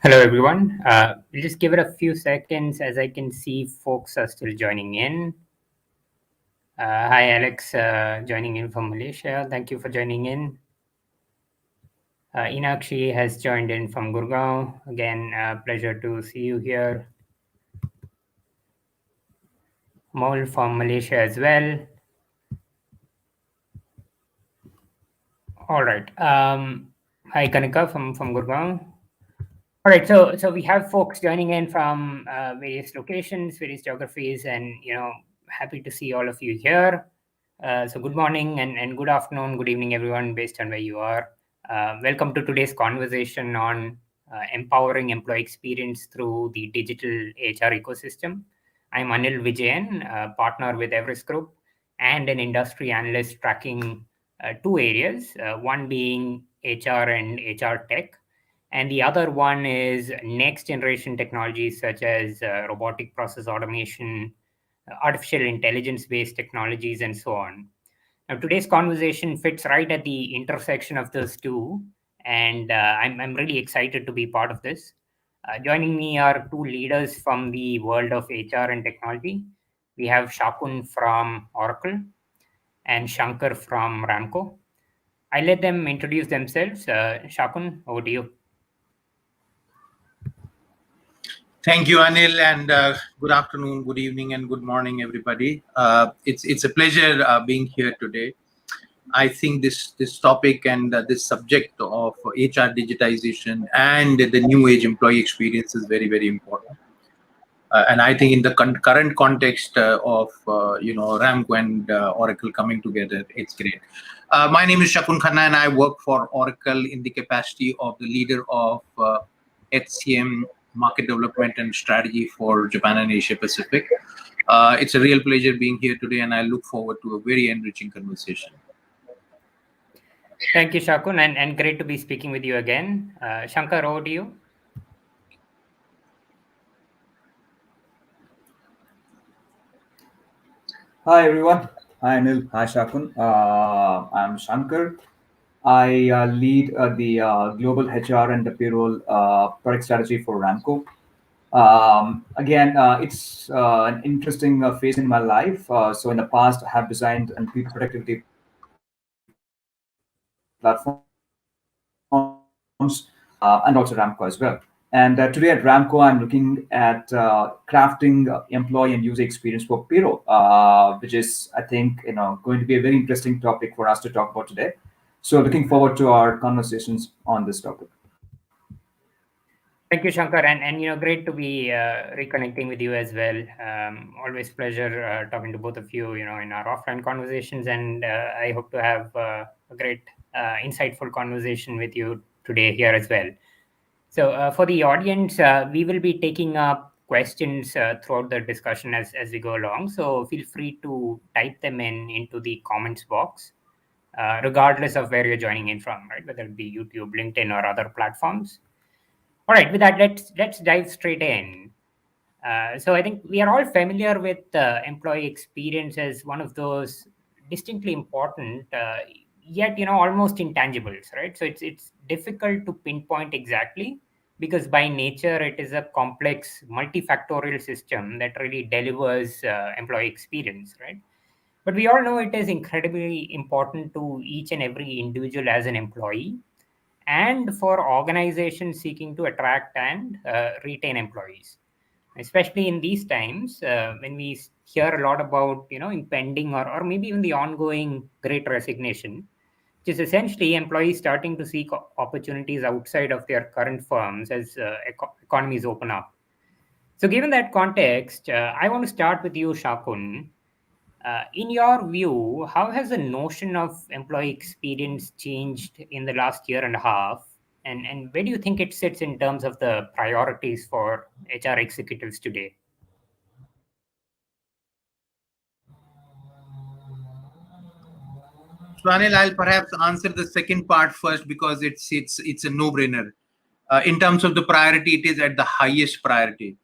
Hello, everyone. We'll just give it a few seconds as I can see folks are still joining in. Hi, Alex, joining in from Malaysia. Thank you for joining in. Inakshi has joined in from Gurgaon. Again, pleasure to see you here. Mol from Malaysia as well. All right. Hi, Kanika from Gurgaon. All right, so we have folks joining in from various locations, various geographies, and happy to see all of you here. So good morning and good afternoon, good evening, everyone, based on where you are. Welcome to today's conversation on empowering employee experience through the digital HR ecosystem. I'm Anil Vijayan, partner with Everest Group, and an industry analyst tracking two areas, one being HR and HR tech, and the other one is next generation technologies such as robotic process automation, artificial intelligence based technologies, and so on. Now, today's conversation fits right at the intersection of those two, and I'm really excited to be part of this. Joining me are two leaders from the world of HR and technology. We have Shakun from Oracle and Shankar from Ramco. I let them introduce themselves. Shakun, over to you. Thank you, Anil, and good afternoon, good evening, and good morning, everybody. It's a pleasure being here today. I think this topic and this subject of HR digitization and the new age employee experience is very, very important. And I think in the current context of Ramco and Oracle coming together, it's great. My name is Shakun Khanna, and I work for Oracle in the capacity of the leader of HCM market development and strategy for Japan and Asia Pacific. It's a real pleasure being here today, and I look forward to a very enriching conversation. Thank you, Shakun, and great to be speaking with you again. Shankar, over to you. Hi, everyone. Hi, Anil. Hi, Shakun. I'm Shankar. I lead the global HR and the payroll product strategy for Ramco. Again, it's an interesting phase in my life. So in the past, I have designed and people productivity platforms and also Ramco as well. And today at Ramco, I'm looking at crafting employee and user experience for payroll, which is, I think, going to be a very interesting topic for us to talk about today. So looking forward to our conversations on this topic. Thank you, Shankar, and great to be reconnecting with you as well. Always pleasure talking to both of you, in our offline conversations, and I hope to have a great, insightful conversation with you today here as well. So for the audience, we will be taking up questions throughout the discussion as we go along. So feel free to type them into the comments box, regardless of where you're joining in from, right? Whether it be YouTube, LinkedIn, or other platforms. All right, with that, let's dive straight in. So I think we are all familiar with employee experience as one of those distinctly important, yet almost intangibles, right? So it's difficult to pinpoint exactly because by nature it is a complex, multifactorial system that really delivers employee experience, right? But we all know it is incredibly important to each and every individual as an employee, and for organizations seeking to attract and retain employees, especially in these times when we hear a lot about impending or maybe even the ongoing great resignation, which is essentially employees starting to seek opportunities outside of their current firms as economies open up. So given that context, I want to start with you, Shakun. In your view, how has the notion of employee experience changed in the last year and a half? And where do you think it sits in terms of the priorities for HR executives today? So Anil, I'll perhaps answer the second part first because it's a no-brainer. In terms of the priority, it is at the highest priority.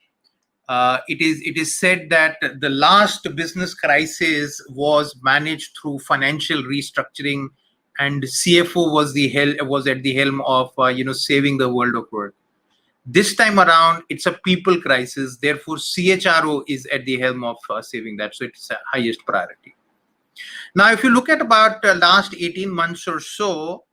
It is said that the last business crisis was managed through financial restructuring, and CFO was at the helm of saving the world of work. This time around, it's a people crisis. Therefore, CHRO is at the helm of saving that. So it's a highest priority. Now, if you look at about last 18 months or so,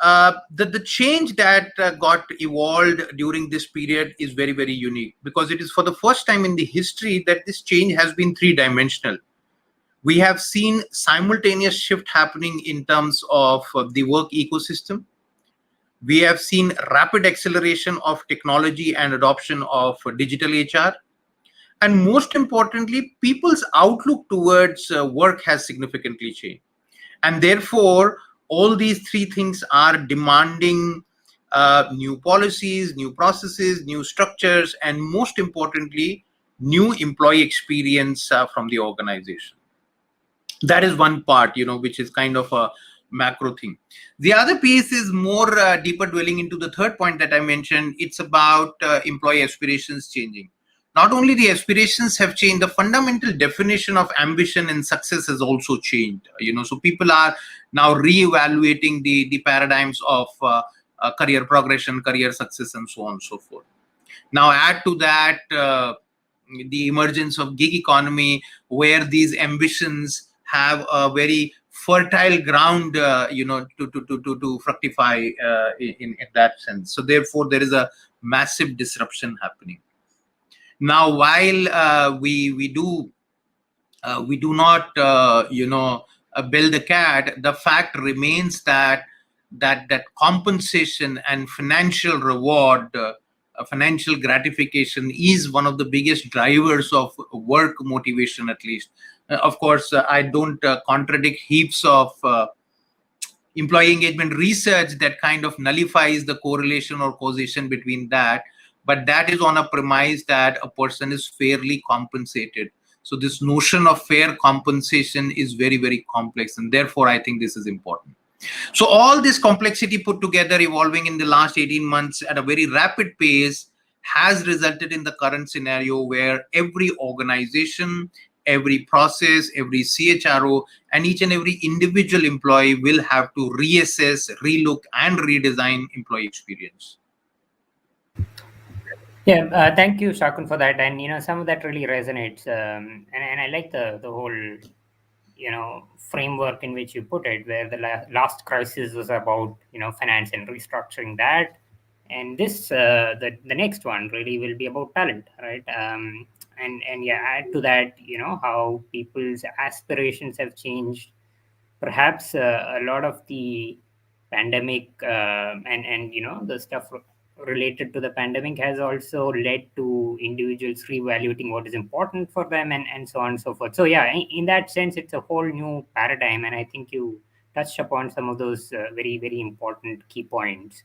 the change that got evolved during this period is very, very unique, because it is for the first time in the history that this change has been three-dimensional. We have seen simultaneous shift happening in terms of the work ecosystem. We have seen rapid acceleration of technology and adoption of digital HR. And most importantly, people's outlook towards work has significantly changed. And therefore, all these three things are demanding new policies, new processes, new structures, and most importantly, new employee experience from the organization. That is one part, which is kind of a macro thing. The other piece is more deeper dwelling into the third point that I mentioned. It's about employee aspirations changing. Not only the aspirations have changed, the fundamental definition of ambition and success has also changed. So people are now reevaluating the paradigms of career progression, career success, and so on and so forth. Now add to that the emergence of gig economy, where these ambitions have a very fertile ground, to fructify in that sense. So therefore, there is a massive disruption happening. Now, while we do not, build a cat, the fact remains that compensation and financial reward, financial gratification is one of the biggest drivers of work motivation, at least. Of course, I don't contradict heaps of employee engagement research that kind of nullifies the correlation or causation between that, but that is on a premise that a person is fairly compensated. So this notion of fair compensation is very, very complex, and therefore I think this is important. So all this complexity put together, evolving in the last 18 months at a very rapid pace, has resulted in the current scenario where every organization, every process, every CHRO, and each and every individual employee will have to reassess, relook, and redesign employee experience. Yeah, thank you, Shakun, for that. And some of that really resonates, and I like the whole framework in which you put it, where the last crisis was about finance and restructuring that, and this the next one really will be about talent, right? And yeah, add to that how people's aspirations have changed. Perhaps a lot of the pandemic and the stuff related to the pandemic has also led to individuals reevaluating what is important for them, and so on and so forth. So yeah, in that sense, it's a whole new paradigm, and I think you touched upon some of those very, very important key points.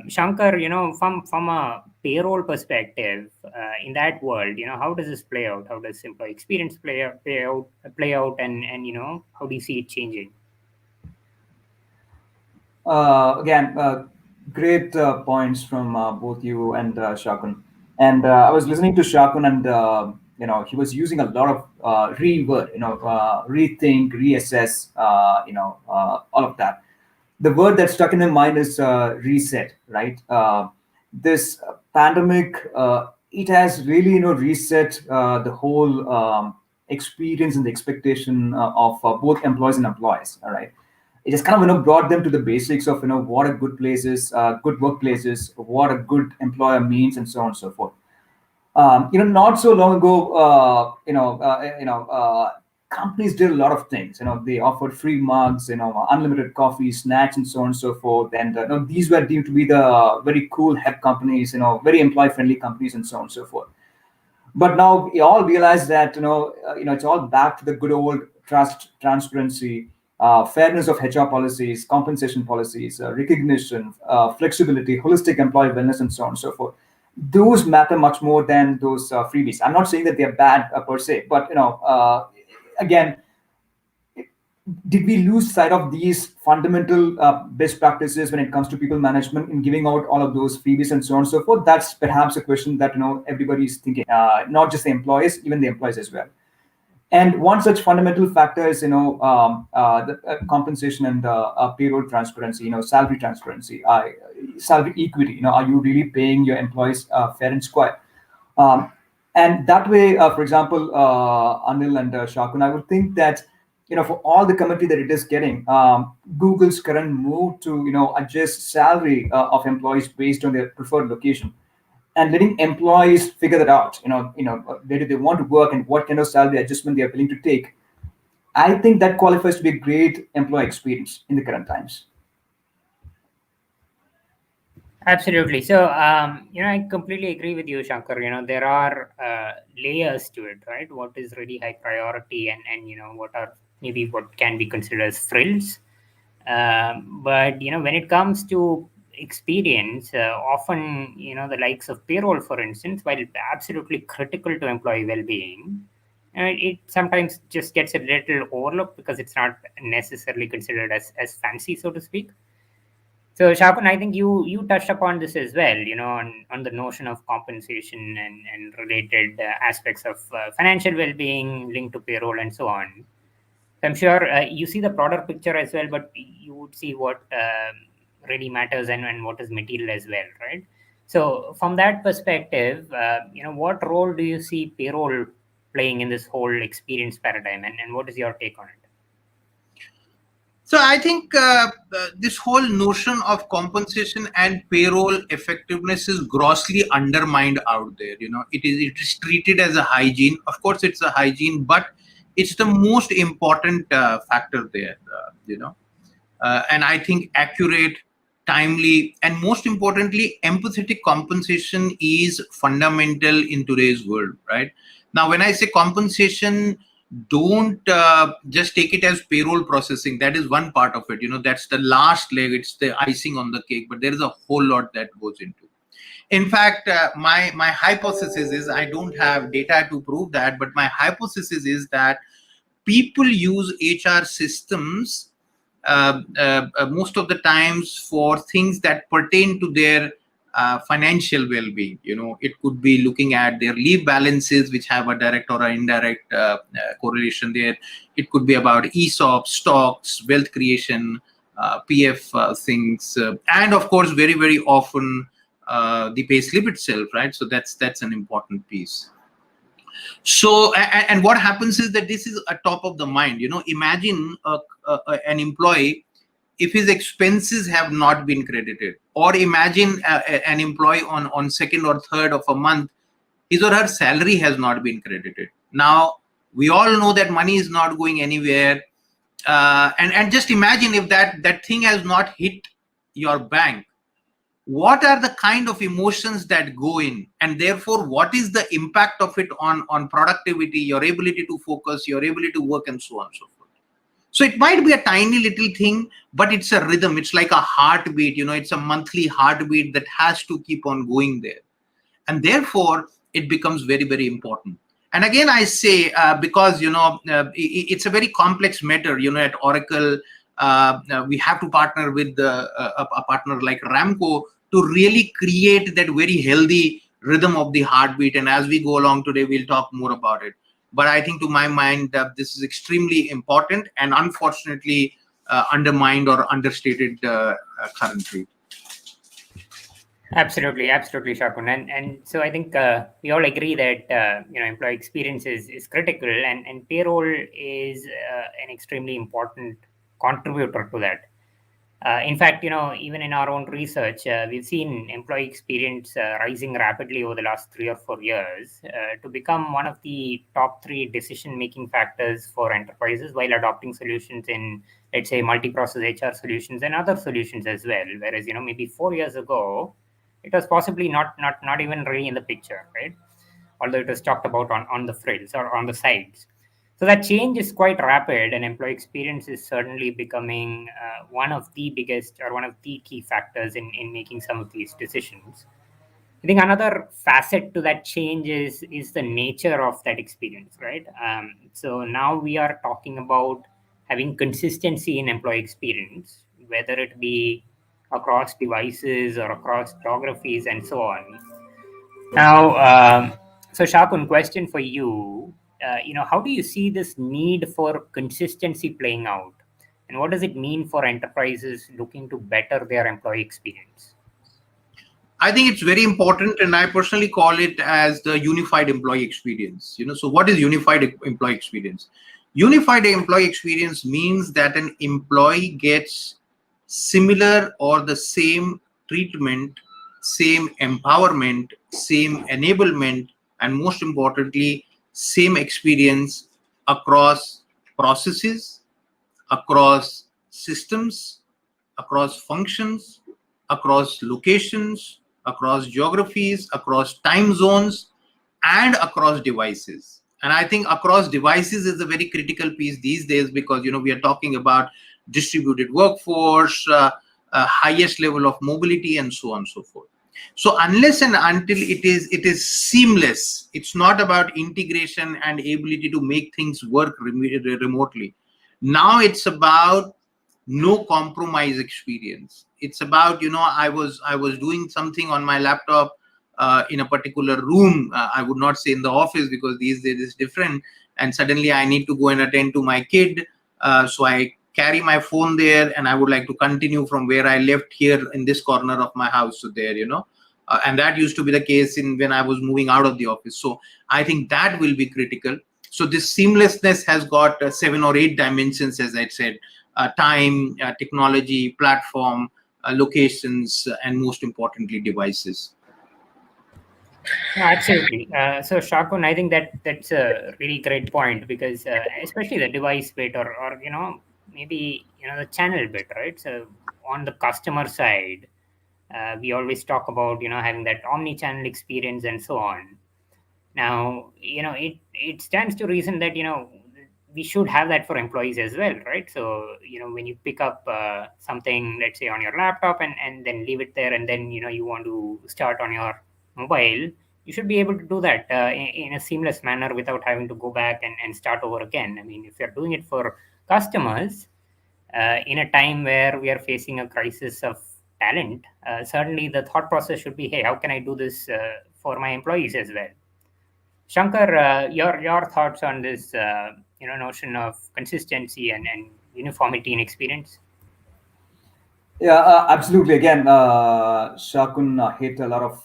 Shankar, from a payroll perspective, in that world, how does this play out? How does employee experience play out, and how do you see it changing? Again, great points from both you and Shakun. And I was listening to Shakun, and he was using a lot of reword, rethink, reassess, all of that. The word that stuck in my mind is reset, right? This pandemic, it has really, reset the whole experience and the expectation of both employees and employees. All right, it just kind of brought them to the basics of what a good place is, good workplace is, what a good employer means, and so on and so forth. Not so long ago, companies did a lot of things. They offered free mugs, unlimited coffee, snacks, and so on and so forth. And these were deemed to be the very cool hip companies, very employee-friendly companies, and so on and so forth. But now we all realize that it's all back to the good old trust, transparency, fairness of HR policies, compensation policies, recognition, flexibility, holistic employee wellness, and so on and so forth. Those matter much more than those freebies. I'm not saying that they're bad per se, but again, did we lose sight of these fundamental best practices when it comes to people management in giving out all of those freebies and so on and so forth? That's perhaps a question that everybody is thinking, not just the employees, even the employees as well. And one such fundamental factor is, the compensation and payroll transparency, salary transparency, salary equity. Are you really paying your employees fair and square? Um, and that way, for example, Anil and Shakun, I would think that, for all the commentary that it is getting, Google's current move to, adjust salary of employees based on their preferred location, and letting employees figure that out, where do they want to work and what kind of salary adjustment they are willing to take. I think that qualifies to be a great employee experience in the current times. Absolutely. So, I completely agree with you, Shankar. There are layers to it, right? What is really high priority, and what are maybe what can be considered as frills. But when it comes to experience, often the likes of payroll, for instance, while absolutely critical to employee well-being, it sometimes just gets a little overlooked because it's not necessarily considered as fancy, so to speak. So, Shakun, I think you touched upon this as well, on the notion of compensation and related aspects of financial well-being linked to payroll and so on. So I'm sure you see the broader picture as well, but you would see what really matters and what is material as well, right? So from that perspective, what role do you see payroll playing in this whole experience paradigm, and what is your take on it? So I think this whole notion of compensation and payroll effectiveness is grossly undermined out there. It is treated as a hygiene. Of course, it's a hygiene, but it's the most important factor there. And I think accurate, timely, and most importantly, empathetic compensation is fundamental in today's world. Right now, when I say compensation, don't just take it as payroll processing. That is one part of it. That's the last leg. It's the icing on the cake. But there is a whole lot that goes into. In fact, my hypothesis is, I don't have data to prove that, but my hypothesis is that people use HR systems most of the times for things that pertain to their financial well-being. It could be looking at their leave balances, which have a direct or an indirect correlation there. It could be about ESOP, stocks, wealth creation, PF things, and of course, very, very often the payslip itself, right? So that's an important piece. So, and what happens is that this is a top of the mind. Imagine an employee, if his expenses have not been credited, or imagine an employee on second or third of a month, his or her salary has not been credited. Now, we all know that money is not going anywhere. And just imagine if that thing has not hit your bank. What are the kind of emotions that go in, and therefore what is the impact of it on productivity, your ability to focus, your ability to work, and so on and so forth. So it might be a tiny little thing, but it's a rhythm. It's like a heartbeat. It's a monthly heartbeat that has to keep on going there, and therefore it becomes very, very important. And again, I say, because it's a very complex matter. At Oracle, we have to partner with a partner like Ramco to really create that very healthy rhythm of the heartbeat. And as we go along today, we'll talk more about it. But I think, to my mind, this is extremely important and unfortunately undermined or understated currently. Absolutely, Shakun, and so I think we all agree that employee experience is critical, and payroll is an extremely important contributor to that. In fact, even in our own research, we've seen employee experience rising rapidly over the last 3 or 4 years to become one of the top 3 decision-making factors for enterprises while adopting solutions in, let's say, multi-process HR solutions and other solutions as well. Whereas, maybe 4 years ago, it was possibly not even really in the picture, right? Although it was talked about on the frills or on the sides. So that change is quite rapid, and employee experience is certainly becoming one of the biggest or one of the key factors in making some of these decisions. I think another facet to that change is the nature of that experience, right? So now we are talking about having consistency in employee experience, whether it be across devices or across geographies and so on. Now, so Shakun, question for you. how do you see this need for consistency playing out? And what does it mean for enterprises looking to better their employee experience? I think it's very important, and I personally call it as the unified employee experience. So what is unified employee experience? Unified employee experience means that an employee gets similar or the same treatment, same empowerment, same enablement, and most importantly, same experience across processes, across systems, across functions, across locations, across geographies, across time zones, and across devices. And I think across devices is a very critical piece these days, because we are talking about distributed workforce, highest level of mobility, and so on and so forth. So unless and until it is seamless, it's not about integration and ability to make things work remotely. Now it's about no compromise experience. It's about, I was doing something on my laptop in a particular room. I would not say in the office, because these days it's different, and suddenly I need to go and attend to my kid. So I carry my phone there, and I would like to continue from where I left here in this corner of my house to there, and that used to be the case when I was moving out of the office. So I think that will be critical. So this seamlessness has got 7 or 8 dimensions, as I said: time, technology, platform, locations, and most importantly, devices. No, absolutely. So, Shakun, I think that's a really great point, because especially the device bit, or maybe the channel bit, right? So on the customer side, we always talk about having that omni-channel experience and so on. Now, it stands to reason that we should have that for employees as well, right? So when you pick up something, let's say on your laptop, and then leave it there, and then you want to start on your mobile, you should be able to do that in a seamless manner without having to go back and start over again. I mean, if you're doing it for customers in a time where we are facing a crisis of talent, certainly the thought process should be, hey, how can I do this for my employees as well? Shankar, your thoughts on this notion of consistency and uniformity in experience? Yeah, absolutely. Again, Shakun hit a lot of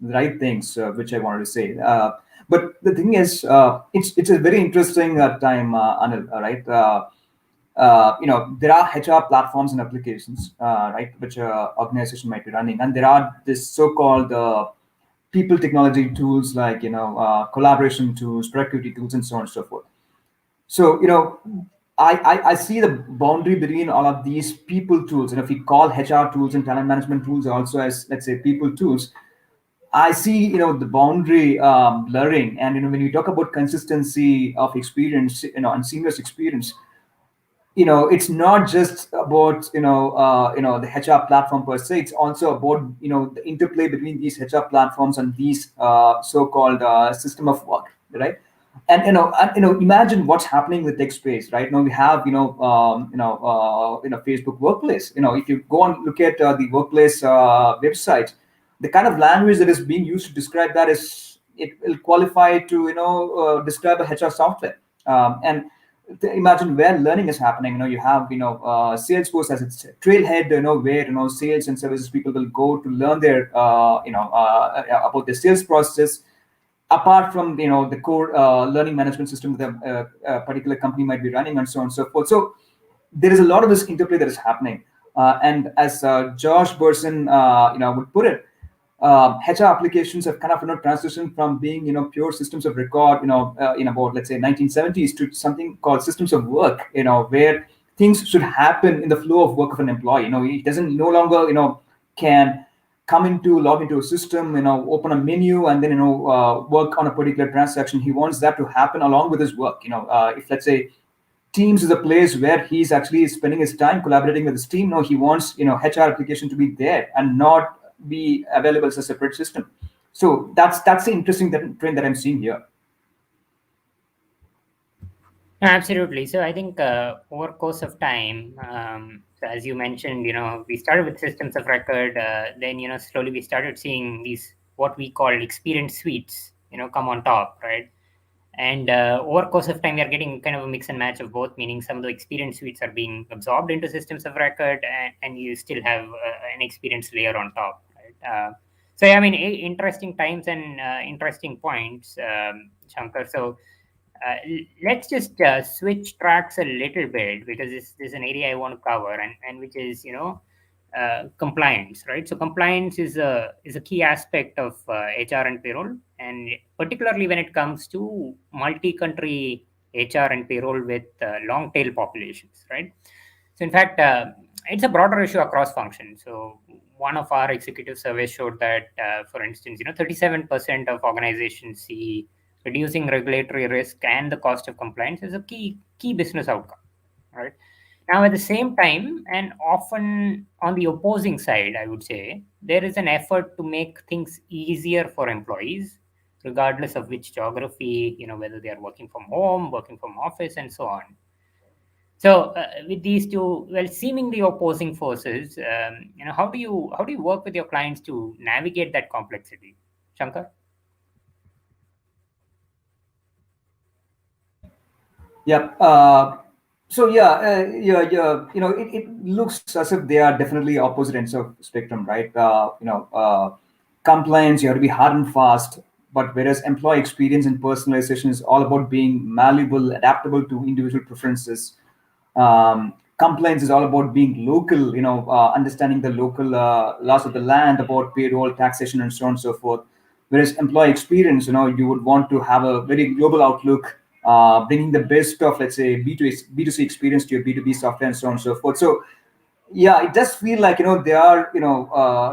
right things, which I wanted to say. But the thing is, it's a very interesting time, Anil. Right? There are HR platforms and applications, right, which organization might be running, and there are this so-called people technology tools like collaboration tools, productivity tools, and so on and so forth. So I see the boundary between all of these people tools, and if we call HR tools and talent management tools also as, let's say, people tools, I see the boundary blurring. And when you talk about consistency of experience, and seamless experience, it's not just about the HR platform per se. It's also about the interplay between these HR platforms and these so-called system of work, right? And imagine what's happening with tech space right now. We have Facebook Workplace. If you go and look at the workplace website, the kind of language that is being used to describe that is, it will qualify to describe a HR software. And imagine where learning is happening. You have Salesforce as its trailhead, where sales and services people will go to learn their about their sales process, apart from the core learning management system that a particular company might be running, and so on and so forth. So there is a lot of this interplay that is happening, and as Josh Burson would put it, HR applications have kind of transitioned from being pure systems of record in about, let's say, 1970s, to something called systems of work, where things should happen in the flow of work of an employee. It doesn't no longer can log into a system, open a menu, and then work on a particular transaction. He wants that to happen along with his work. If, let's say, Teams is a place where he's actually spending his time collaborating with his team. No, he wants HR application to be there and not be available as a separate system. So that's the interesting trend that I'm seeing here. Absolutely. So I think over course of time, so as you mentioned, we started with systems of record. Then slowly we started seeing these what we call experience suites, come on top, right? And over course of time, we are getting kind of a mix and match of both, meaning some of the experience suites are being absorbed into systems of record, and you still have an experience layer on top, right? So, yeah, I mean, interesting times and interesting points, Shankar. So, let's just switch tracks a little bit, because this is an area I want to cover, and which is, compliance, right? So compliance is a key aspect of HR and payroll, and particularly when it comes to multi-country HR and payroll with long tail populations, right? So in fact, it's a broader issue across functions. So one of our executive surveys showed that, for instance, 37% of organizations see reducing regulatory risk and the cost of compliance as a key business outcome, right? Now, at the same time, and often on the opposing side, I would say, there is an effort to make things easier for employees, regardless of which geography, whether they are working from home, working from office, and so on. So, with these two, well, seemingly opposing forces, how do you work with your clients to navigate that complexity, Shankar? Yep. So yeah, it looks as if they are definitely opposite ends of spectrum, right? Compliance, you have to be hard and fast, but whereas employee experience and personalization is all about being malleable, adaptable to individual preferences. Compliance is all about being local, understanding the local laws of the land, about payroll, taxation, and so on and so forth. Whereas employee experience, you would want to have a very global outlook, bringing the best of, let's say, B2C experience to your B2B software and so on and so forth. So yeah, it does feel like they are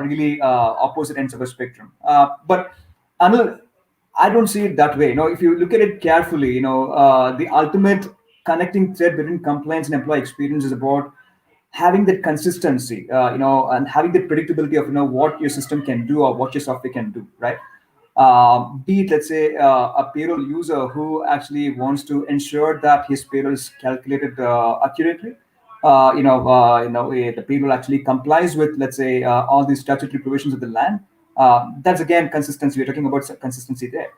really opposite ends of a spectrum. But Anil, I don't see it that way. If you look at it carefully, the ultimate connecting thread between compliance and employee experience is about having that consistency, and having the predictability of what your system can do or what your software can do, right? Be it, let's say, a payroll user who actually wants to ensure that his payroll is calculated accurately. The payroll actually complies with, let's say, all the statutory provisions of the land. That's again consistency. We're talking about consistency there.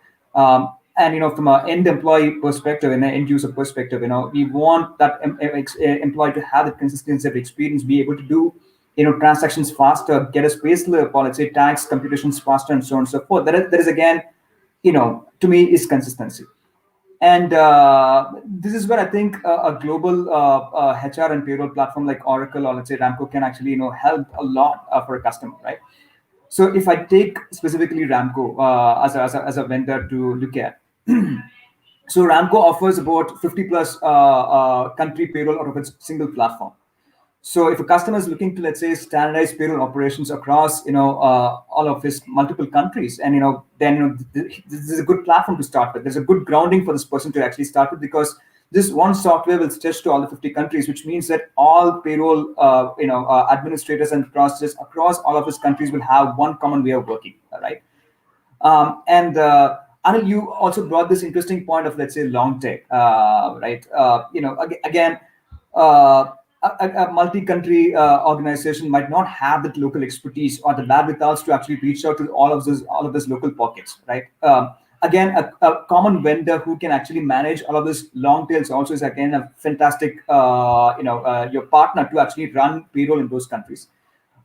And from an end employee perspective and an end user perspective, we want that employee to have the consistency of experience, be able to do transactions faster, get a Payslip, or let's say tax computations faster, and so on and so forth. That is again, to me, is consistency. And this is where I think a global HR and payroll platform like Oracle or let's say Ramco can actually help a lot for a customer, right? So if I take specifically Ramco as a vendor to look at, so Ramco offers about 50 plus country payroll out of its single platform. So if a customer is looking to, let's say, standardize payroll operations across, all of his multiple countries, and then this is a good platform to start with. There's a good grounding for this person to actually start with, because this one software will stretch to all the 50 countries, which means that all payroll, administrators and processes across all of these countries will have one common way of working, right? And Anil, you also brought this interesting point of, let's say, long tail, right? Again, a multi-country organization might not have that local expertise or the wherewithals to actually reach out to all of those local pockets, right? Again, a common vendor who can actually manage all of this long tails also is again a fantastic, your partner to actually run payroll in those countries.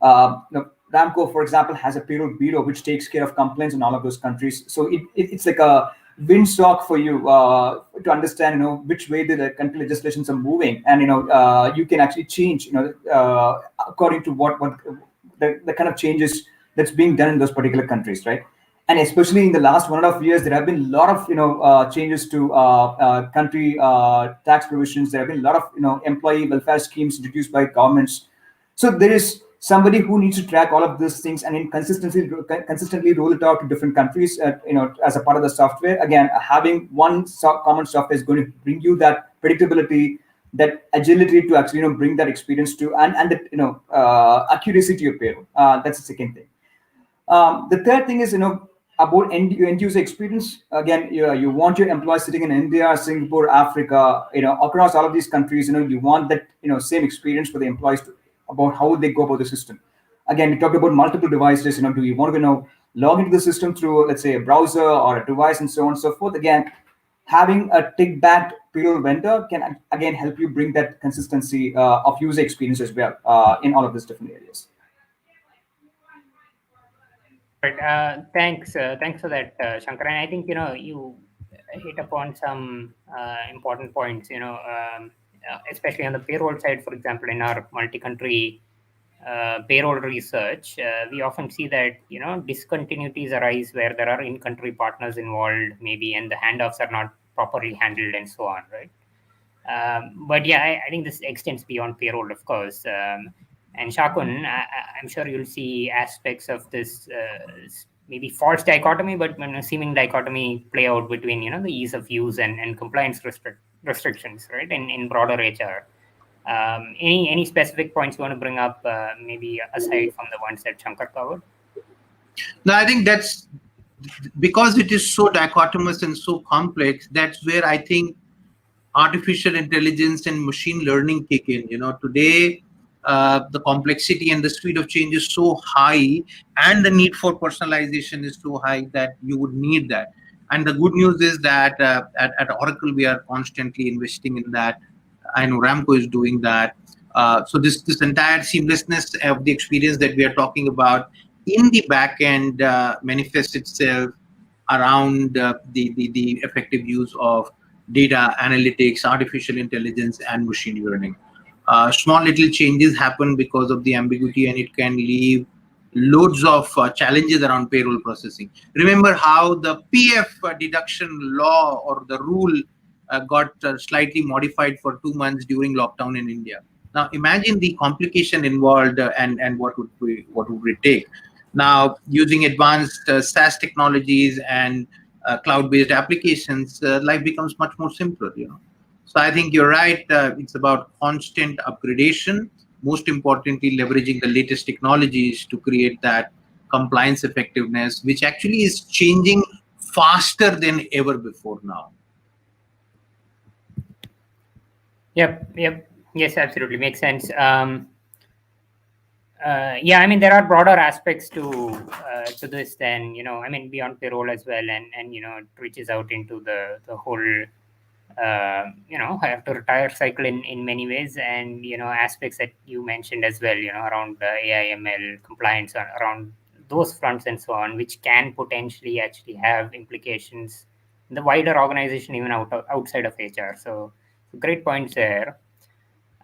Ramco, for example, has a payroll bureau which takes care of complaints in all of those countries. So it's like a windsock for you to understand, which way the country legislations are moving, and you can actually change, according to what the kind of changes that's being done in those particular countries, right? And especially in the last 1.5 years, there have been a lot of changes to country tax provisions. There have been a lot of employee welfare schemes introduced by governments. So there is somebody who needs to track all of these things and in consistently roll it out to different countries, as a part of the software. Again, having one common software is going to bring you that predictability, that agility to actually bring that experience to, and that accuracy to your payroll. That's the second thing. The third thing is about end user experience. Again, you want your employees sitting in India, Singapore, Africa, across all of these countries. You want that same experience for the employees about how they go about the system. Again, we talked about multiple devices. Do you want to log into the system through, let's say, a browser or a device and so on and so forth? Again, having a tick-backed payroll vendor can again help you bring that consistency of user experience as well in all of these different areas. Right. Thanks for that, Shankar. And I think you hit upon some important points. Especially on the payroll side, for example, in our multi-country payroll research, we often see that discontinuities arise where there are in-country partners involved, maybe, and the handoffs are not properly handled, and so on. Right. But yeah, I think this extends beyond payroll, of course. And Shakun, I'm sure you'll see aspects of this maybe false dichotomy, but seeming dichotomy play out between the ease of use and compliance restrictions, right? In broader HR. Any specific points you want to bring up, maybe aside from the ones that Shankar covered? No, I think that's because it is so dichotomous and so complex. That's where I think artificial intelligence and machine learning kick in. Today, the complexity and the speed of change is so high, and the need for personalization is so high that you would need that. And the good news is that at Oracle, we are constantly investing in that. I know Ramco is doing that. So this entire seamlessness of the experience that we are talking about in the back end manifests itself around the effective use of data analytics, artificial intelligence, and machine learning. Small little changes happen because of the ambiguity, and it can leave loads of challenges around payroll processing. Remember how the PF deduction law or the rule got slightly modified for 2 months during lockdown in India. Now imagine the complication involved and what would it take. Now, using advanced SaaS technologies and cloud-based applications, life becomes much more simpler. So I think you're right. It's about constant upgradation. Most importantly, leveraging the latest technologies to create that compliance effectiveness, which actually is changing faster than ever before now. Yep. Yes, absolutely. Makes sense. Yeah, I mean, there are broader aspects to this than, I mean, beyond payroll as well. And it reaches out into the whole, have to retire cycle in many ways, and, aspects that you mentioned as well, around AI, ML, compliance, around those fronts and so on, which can potentially actually have implications in the wider organization, even outside of HR. So great points there.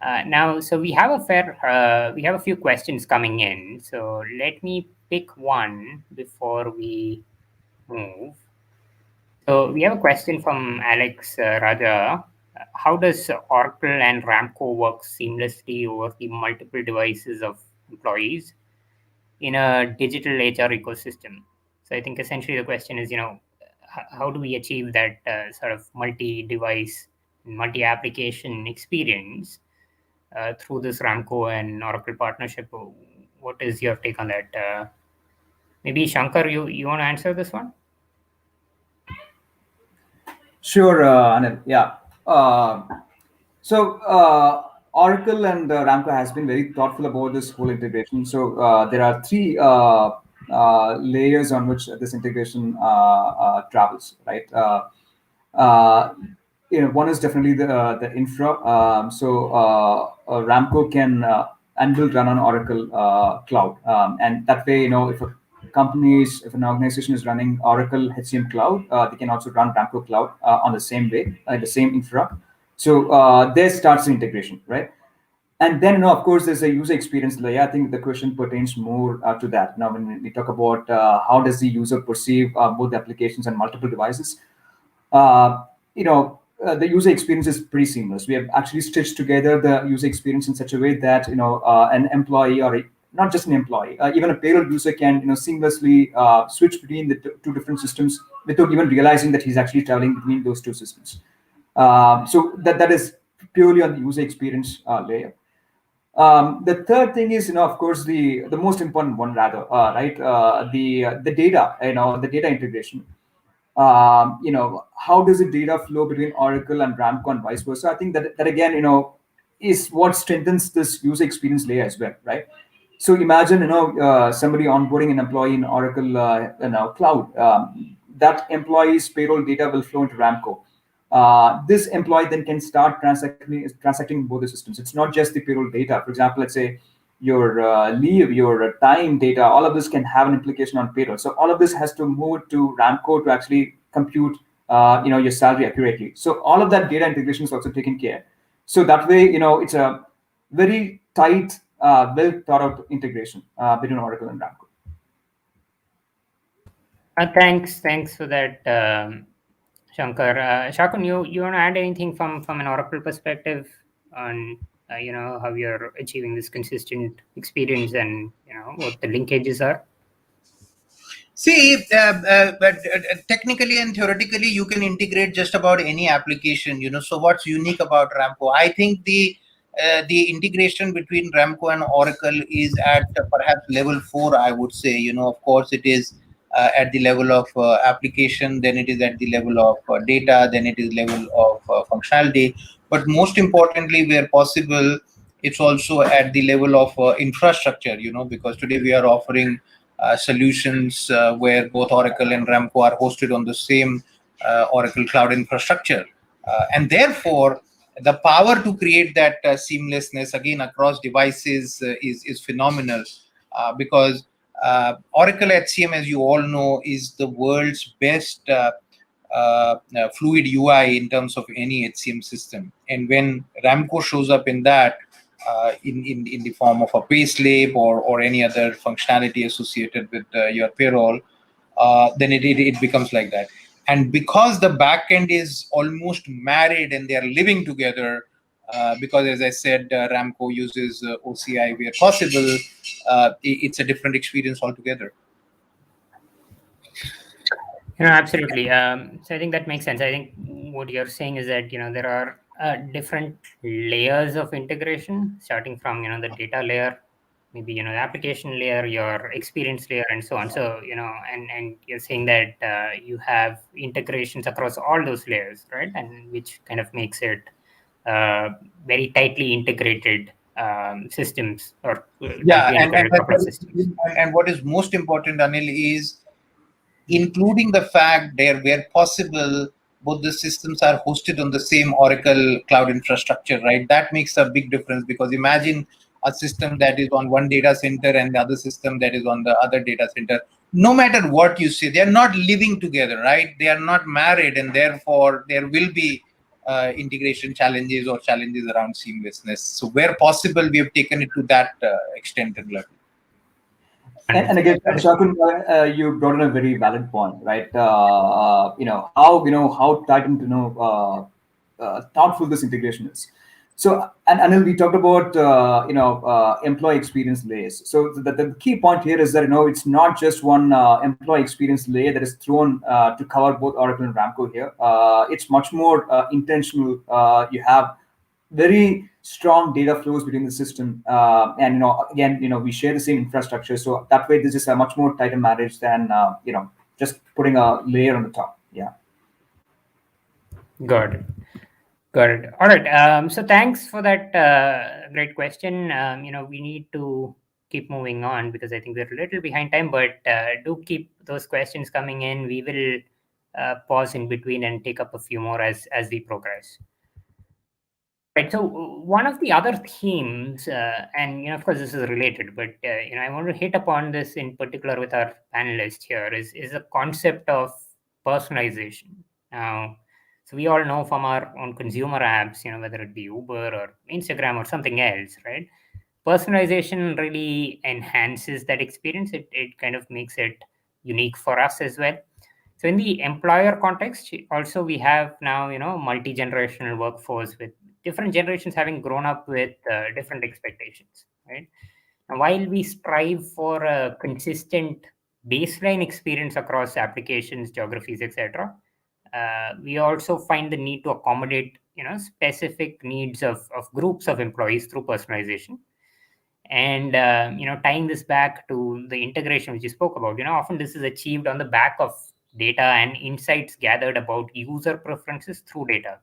Now, so we have a few questions coming in. So let me pick one before we move. So we have a question from Alex Raja. How does Oracle and Ramco work seamlessly over the multiple devices of employees in a digital HR ecosystem? So I think essentially the question is, how do we achieve that sort of multi-device, multi-application experience through this Ramco and Oracle partnership? What is your take on that? Maybe Shankar, you want to answer this one? Sure, Anil. Yeah. So Oracle and Ramco has been very thoughtful about this whole integration. So there are three layers on which this integration travels, right? One is definitely the infra. Ramco can and will run on Oracle cloud, and that way, if an organization is running Oracle HCM cloud, they can also run Ramco cloud on the same way, the same infra. So there starts the integration, right? And then, of course, there's a user experience layer. I think the question pertains more to that. Now, when we talk about how does the user perceive both applications and multiple devices, the user experience is pretty seamless. We have actually stitched together the user experience in such a way that an employee not just an employee, even a payroll user can seamlessly switch between the two different systems without even realizing that he's actually traveling between those two systems. So that is purely on the user experience layer. The third thing is, of course, the most important one, rather, right? The data, the data integration. How does the data flow between Oracle and Ramco and vice versa? I think that again, is what strengthens this user experience layer as well, right? So imagine, somebody onboarding an employee in Oracle, cloud. That employee's payroll data will flow into Ramco. this employee then can start transacting both the systems. It's not just the payroll data. For example, let's say your leave, your time data, all of this can have an implication on payroll. So all of this has to move to Ramco to actually compute your salary accurately. So all of that data integration is also taken care. So that way, it's a very tight, well thought out integration between Oracle and Ramco. Thanks for that, Shankar. Shakun, you want to add anything from an Oracle perspective on how you're achieving this consistent experience and what the linkages are? See, but technically and theoretically, you can integrate just about any application. So what's unique about Ramco? I think the integration between Ramco and Oracle is at perhaps level 4. I would say. Of course, it is at the level of application, then it is at the level of data, then it is level of functionality. But most importantly, where possible, it's also at the level of infrastructure. Because today we are offering solutions where both Oracle and Ramco are hosted on the same Oracle cloud infrastructure. And therefore, the power to create that seamlessness again across devices is phenomenal because Oracle HCM, as you all know, is the world's best fluid UI in terms of any HCM system. And when Ramco shows up in that, in the form of a Payslip or any other functionality associated with your payroll, then it becomes like that. And because the backend is almost married and they are living together, because as I said, Ramco uses OCI where possible, it's a different experience altogether. Absolutely. So I think that makes sense. I think what you're saying is that there are different layers of integration, starting from the data layer, maybe the application layer, your experience layer, and so on. So and you're saying that you have integrations across all those layers, right? And which kind of makes it very tightly integrated systems or Yeah, tightly integrated couple of systems. and what is most important, Anil, is including the fact that where possible, both the systems are hosted on the same Oracle cloud infrastructure, right? That makes a big difference because imagine a system that is on one data center and the other system that is on the other data center. No matter what you say, they are not living together, right? They are not married, and therefore there will be integration challenges or challenges around seamlessness. So where possible, we have taken it to that extended level. And again, Shakun, you brought in a very valid point, right? How tight and thoughtful this integration is. So, and Anil, we talked about employee experience layers. So the key point here is that it's not just one employee experience layer that is thrown to cover both Oracle and Ramco here. It's much more intentional. You have very strong data flows between the system, and again, we share the same infrastructure, so that way this is a much more tighter marriage than just putting a layer on the top. Yeah. Got it. All right. So thanks for that great question. We need to keep moving on because I think we're a little behind time, but do keep those questions coming in. We will pause in between and take up a few more as we progress. Right. So one of the other themes, and of course this is related, but I want to hit upon this in particular with our panelists here is the concept of personalization. Now, so we all know from our own consumer apps, whether it be Uber or Instagram or something else, right? Personalization really enhances that experience. It kind of makes it unique for us as well. So in the employer context, also we have now multi-generational workforce with different generations having grown up with different expectations, right? And while we strive for a consistent baseline experience across applications, geographies, etc., we also find the need to accommodate specific needs of groups of employees through personalization. And tying this back to the integration which you spoke about, often this is achieved on the back of data and insights gathered about user preferences through data.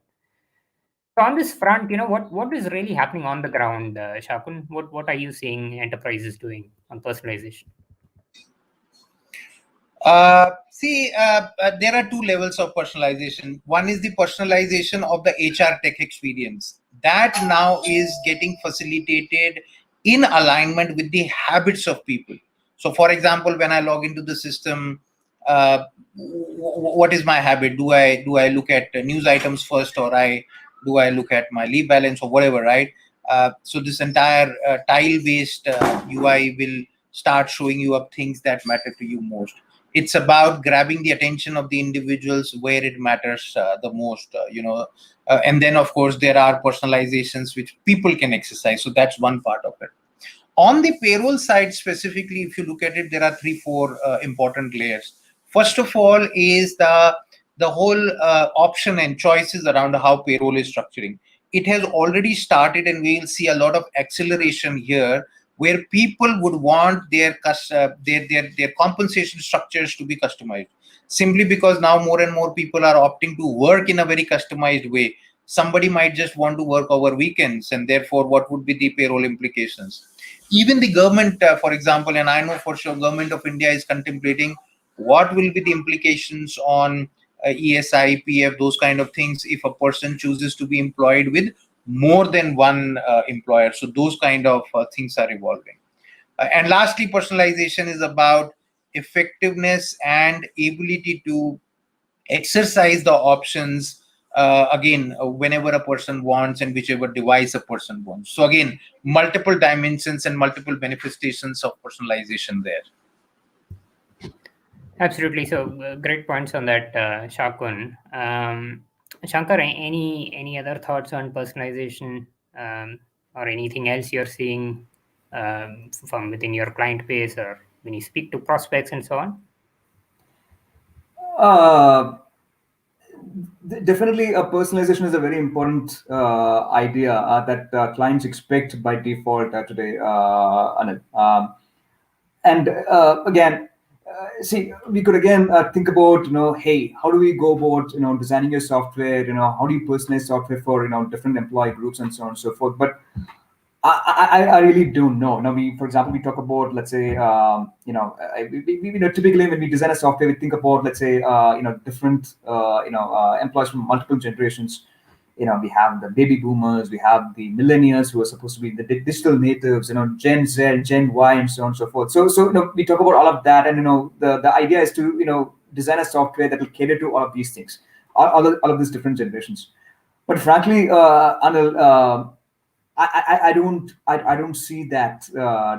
So on this front, what is really happening on the ground, Shakun? What are you seeing enterprises doing on personalization? There are two levels of personalization. One is the personalization of the HR tech experience. That now is getting facilitated in alignment with the habits of people. So, for example, when I log into the system, what is my habit? Do I look at news items first, or do I look at my leave balance or whatever, right? So this entire tile-based UI will start showing you up things that matter to you most. It's about grabbing the attention of the individuals where it matters the most, and then of course there are personalizations which people can exercise. So that's one part of it. On the payroll side specifically, if you look at it, there are 3 4 important layers. First of all is the whole option and choices around how payroll is structuring. It has already started, and we'll see a lot of acceleration here, where people would want their compensation structures to be customized, simply because now more and more people are opting to work in a very customized way. Somebody might just want to work over weekends, and therefore what would be the payroll implications? Even the government, for example, and I know for sure government of India is contemplating what will be the implications on ESI, PF, those kind of things if a person chooses to be employed with more than one employer. So those kind of things are evolving. And lastly, personalization is about effectiveness and ability to exercise the options again whenever a person wants and whichever device a person wants. So again, multiple dimensions and multiple manifestations of personalization there. Absolutely. So great points on that, Shakun. Shankar, any other thoughts on personalization, or anything else you're seeing from within your client base, or when you speak to prospects and so on? Uh, Definitely, personalization is a very important idea that clients expect by default today, Anil. And again, see, we could again think about, hey, how do we go about, designing your software? How do you personalize software for, different employee groups and so on and so forth. But I really don't know. Now, for example, we talk about, let's say, typically when we design a software, we think about, let's say, different, employees from multiple generations. We have the baby boomers, we have the millennials who are supposed to be the digital natives, Gen Z, Gen Y, and so on and so forth. So, we talk about all of that, and the idea is to design a software that will cater to all of these things, all of these different generations. But frankly, Anil, I don't see that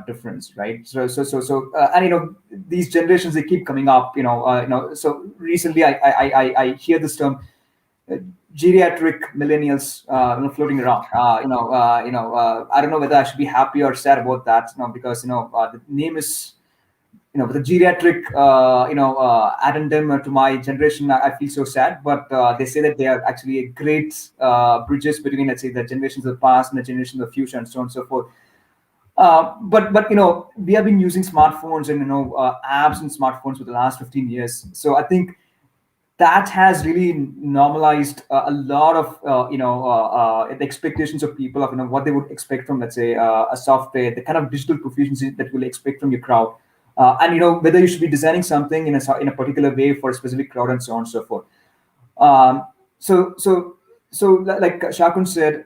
difference, right? And these generations, they keep coming up, So recently, I hear this term, uh, geriatric millennials, floating around. I don't know whether I should be happy or sad about that, because the name is, the geriatric, addendum to my generation. I feel so sad, but they say that they are actually a great bridges between, let's say, the generations of the past and the generations of the future, and so on and so forth. But we have been using smartphones and apps and smartphones for the last 15 years. So I think that has really normalized a lot of the expectations of people of what they would expect from, let's say, a software, the kind of digital proficiency that we'll expect from your crowd, and whether you should be designing something in a particular way for a specific crowd, and so on and so forth. um, so so like Shakun said,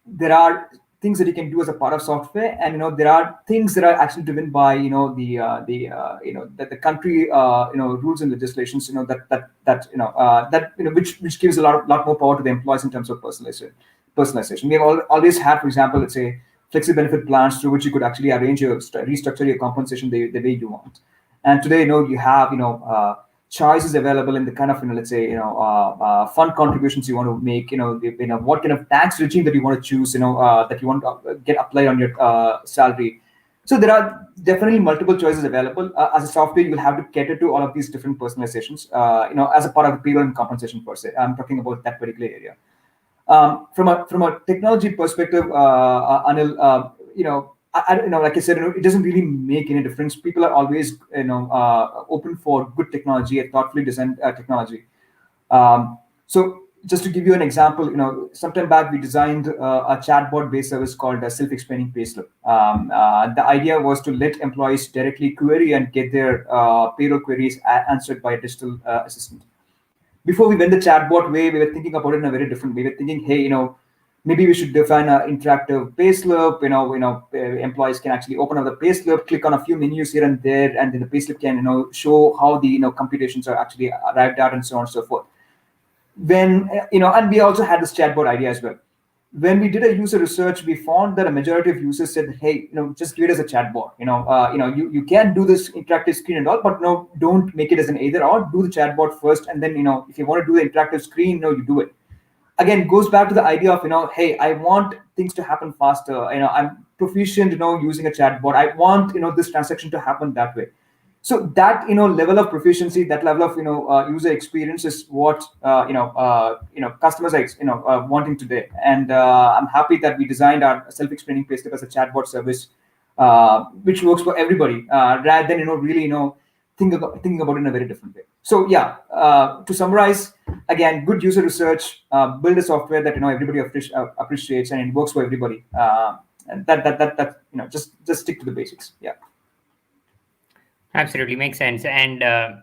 there are things that you can do as a part of software, and there are things that are actually driven by the country rules and legislations, which gives a lot more power to the employees in terms of personalization. We have always had, for example, let's say, flexi benefit plans through which you could actually arrange restructure your compensation the way you want. And today, you have choices available in the kind of, let's say, fund contributions you want to make, what kind of tax regime that you want to choose, that you want to get applied on your salary. So there are definitely multiple choices available. As a software, you will have to cater to all of these different personalizations, as a part of the payroll and compensation per se. I'm talking about that particular area. From a technology perspective, Anil, like I said, it doesn't really make any difference. People are always, open for good technology, a thoughtfully designed technology. So just to give you an example, sometime back we designed a chatbot-based service called self-explaining Payslip. The idea was to let employees directly query and get their payroll queries answered by a digital assistant. Before we went the chatbot way, we were thinking about it in a very different way. We were thinking, hey, maybe we should define an interactive payslip. Employees can actually open up the payslip, click on a few menus here and there, and then the payslip can, show how the computations are actually arrived at, and so on and so forth. When and we also had this chatbot idea as well. When we did a user research, we found that a majority of users said, hey, just give it as a chatbot. You can do this interactive screen and all, but no, don't make it as an either or. Do the chatbot first, and then if you want to do the interactive screen, you do it. Again, goes back to the idea of hey, I want things to happen faster. I'm proficient using a chatbot. I want this transaction to happen that way. So that level of proficiency, that level of user experience is what customers are wanting today. And I'm happy that we designed our self-explaining Payslip as a chatbot service, which works for everybody, rather than really thinking about it in a very different way. So yeah, to summarize, again, good user research, build a software that everybody appreciates, and it works for everybody. And that just stick to the basics. Yeah. Absolutely makes sense. And I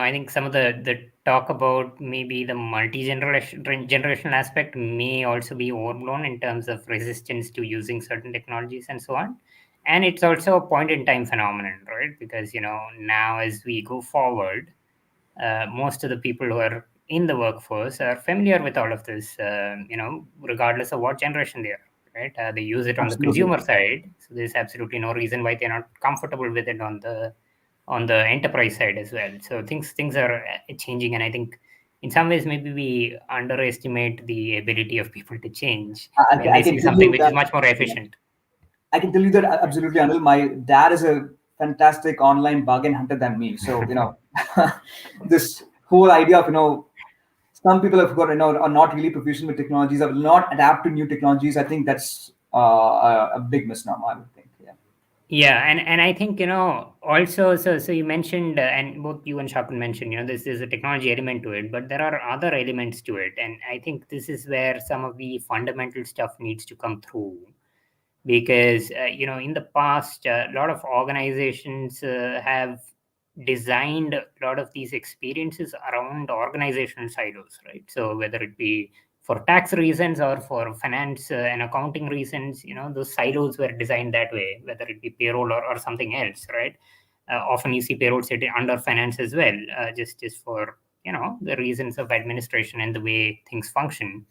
think some of the talk about maybe the generational aspect may also be overblown in terms of resistance to using certain technologies and so on. And it's also a point in time phenomenon, right? Because now as we go forward, most of the people who are in the workforce are familiar with all of this, regardless of what generation they are. Right? They use it on the Absolutely. consumer side, so there's absolutely no reason why they're not comfortable with it on the enterprise side as well. So things are changing, and I think in some ways maybe we underestimate the ability of people to change when I they can see tell something you which is that. much more efficient. I can tell you that absolutely, Anil. My dad is a fantastic online bargain hunter than me. So this whole idea of some people have got are not really proficient with technologies, or will not adapt to new technologies. I think that's a big misnomer, I would think. Yeah. Yeah, and I think also, so you mentioned and both you and Shapin mentioned this is a technology element to it, but there are other elements to it, and I think this is where some of the fundamental stuff needs to come through. Because in the past, a lot of organizations have designed a lot of these experiences around organizational silos, right? So whether it be for tax reasons or for finance and accounting reasons, those silos were designed that way, whether it be payroll or something else, right? Often you see payroll sitting under finance as well, just for the reasons of administration and the way things function.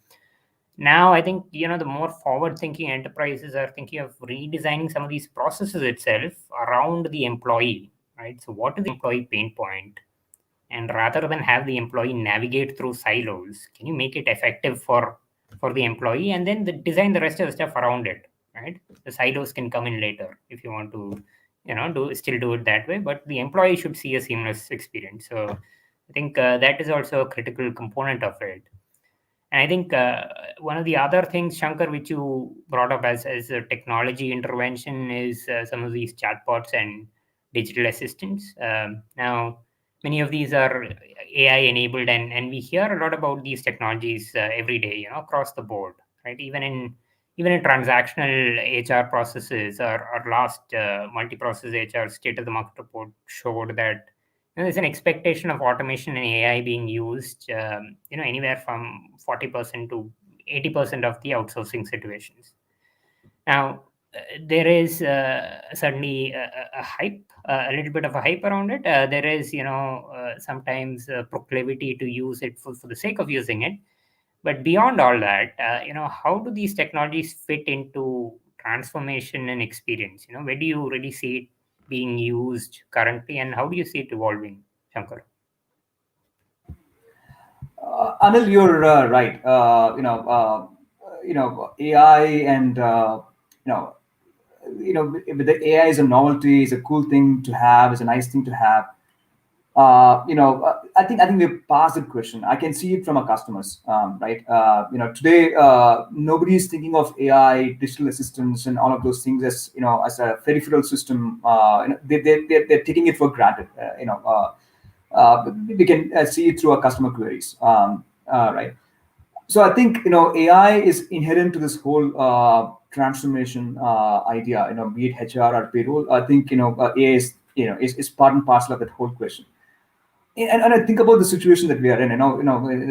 Now I think the more forward thinking enterprises are thinking of redesigning some of these processes itself around the employee, right? So what is the employee pain point, and rather than have the employee navigate through silos, can you make it effective for the employee, and then design the rest of the stuff around it, right? The silos can come in later if you want to do it that way, but the employee should see a seamless experience. So I think that is also a critical component of it. And I think one of the other things, Shankar, which you brought up as a technology intervention, is some of these chatbots and digital assistants. Now, many of these are AI enabled, and we hear a lot about these technologies every day, across the board, right? Even in transactional HR processes, our last multi-process HR state of the market report showed that there's an expectation of automation and AI being used, anywhere from 40% to 80% of the outsourcing situations. Now, there is certainly a hype, a little bit of a hype around it. There is, sometimes proclivity to use it for the sake of using it. But beyond all that, how do these technologies fit into transformation and experience? Where do you really see it being used currently, and how do you see it evolving, Shankar? Anil, you're right. AI and with the AI is a novelty, is a cool thing to have, is a nice thing to have. I think we've passed that question. I can see it from our customers, right? Today nobody's thinking of AI, digital assistants, and all of those things as a peripheral system. They're taking it for granted. We can see it through our customer queries, right? So I think AI is inherent to this whole transformation idea. Be it HR or payroll. I think AI is is part and parcel of that whole question. And I think about the situation that we are in.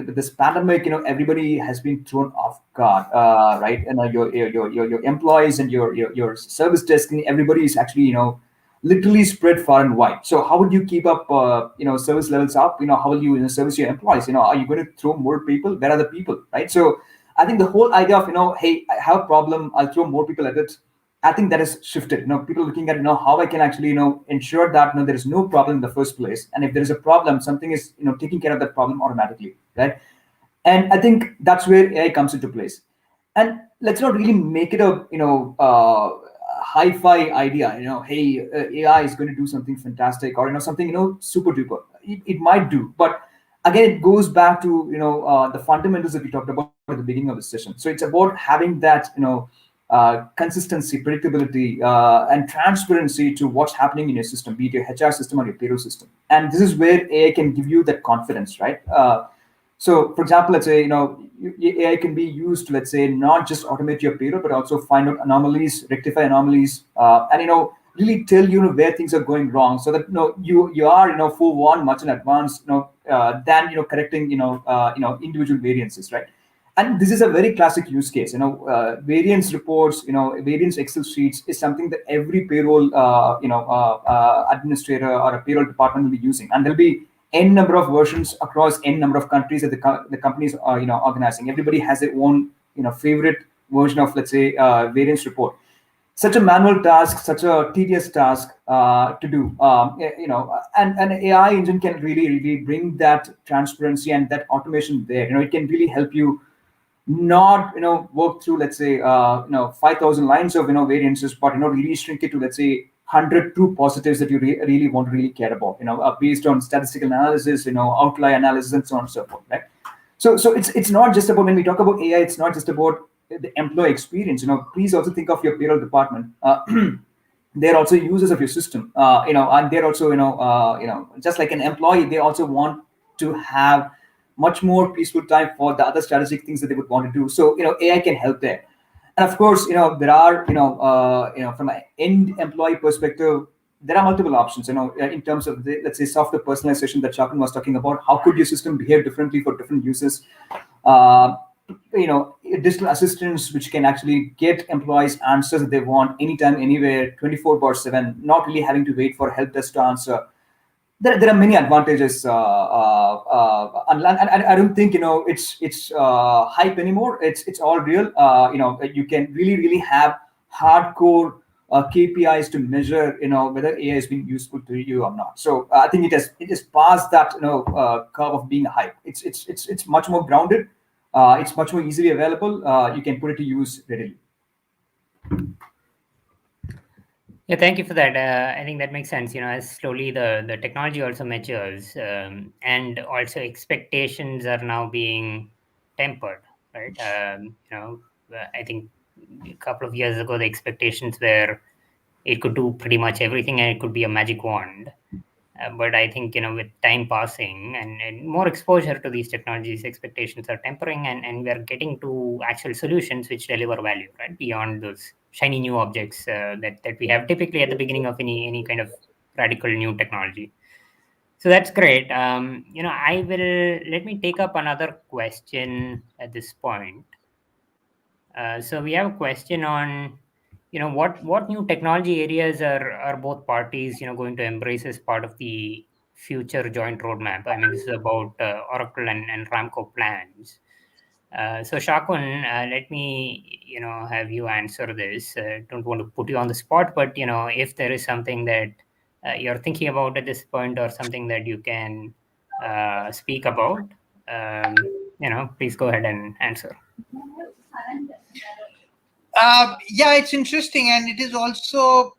With this pandemic, everybody has been thrown off guard, right? And your employees and your service desk, and everybody is actually literally spread far and wide. So how would you keep up, service levels up? How will you, service your employees? Are you going to throw more people? Where are the people, right? So I think the whole idea of hey, I have a problem, I'll throw more people at it. I think that has shifted. People looking at how I can actually ensure that there is no problem in the first place, and if there is a problem, something is taking care of that problem automatically, right? And I think that's where AI comes into place. And let's not really make it a hi-fi idea. Hey, AI is going to do something fantastic, or something super duper. It might do, but again, it goes back to the fundamentals that we talked about at the beginning of the session. So it's about having that consistency, predictability, and transparency to what's happening in your system, be it your HR system or your payroll system. And this is where AI can give you that confidence, right? So, for example, let's say AI can be used to, let's say, not just automate your payroll, but also find out anomalies, rectify anomalies, and really tell where things are going wrong, so that you are forewarned much in advance, than correcting individual variances, right? And this is a very classic use case. Variance reports, variance Excel sheets is something that every payroll administrator or a payroll department will be using, and there'll be n number of versions across n number of countries that the companies are organizing. Everybody has their own favorite version of, let's say, variance report. Such a manual task, such a tedious task to do. And an AI engine can really bring that transparency and that automation there. It can really help you not work through, let's say, 5,000 lines of variances, but really shrink it to, let's say, 100 true positives that you really want to really care about, based on statistical analysis, outlier analysis, and so on and so forth, right? So it's not just about, when we talk about AI, it's not just about the employee experience. Please also think of your payroll department. They're also users of your system, and they're also just like an employee, they also want to have much more peaceful time for the other strategic things that they would want to do. So AI can help there. And of course, there are from an end employee perspective, there are multiple options. In terms of the, let's say, software personalization that Shankar was talking about. How could your system behave differently for different users? Uh, Digital assistants which can actually get employees answers that they want anytime, anywhere, 24/7, not really having to wait for help desk to answer. There are many advantages, and I don't think it's hype anymore. It's all real. You can really have hardcore KPIs to measure whether AI has been useful to you or not. So I think it has passed that curve of being a hype. It's much more grounded. It's much more easily available. You can put it to use readily. Yeah, thank you for that. I think that makes sense. As slowly the technology also matures, and also expectations are now being tempered, right? I think a couple of years ago, the expectations were it could do pretty much everything and it could be a magic wand. But I think, with time passing and more exposure to these technologies, expectations are tempering, and we are getting to actual solutions which deliver value, right? Beyond those shiny new objects that we have typically at the beginning of any kind of radical new technology. So that's great. Let me take up another question at this point. So we have a question on, what new technology areas are both parties, going to embrace as part of the future joint roadmap. I mean, this is about Oracle and Ramco plans. So Shakun, let me, have you answer this. Don't want to put you on the spot, but if there is something that you're thinking about at this point, or something that you can speak about, please go ahead and answer. Yeah, it's interesting, and it is also,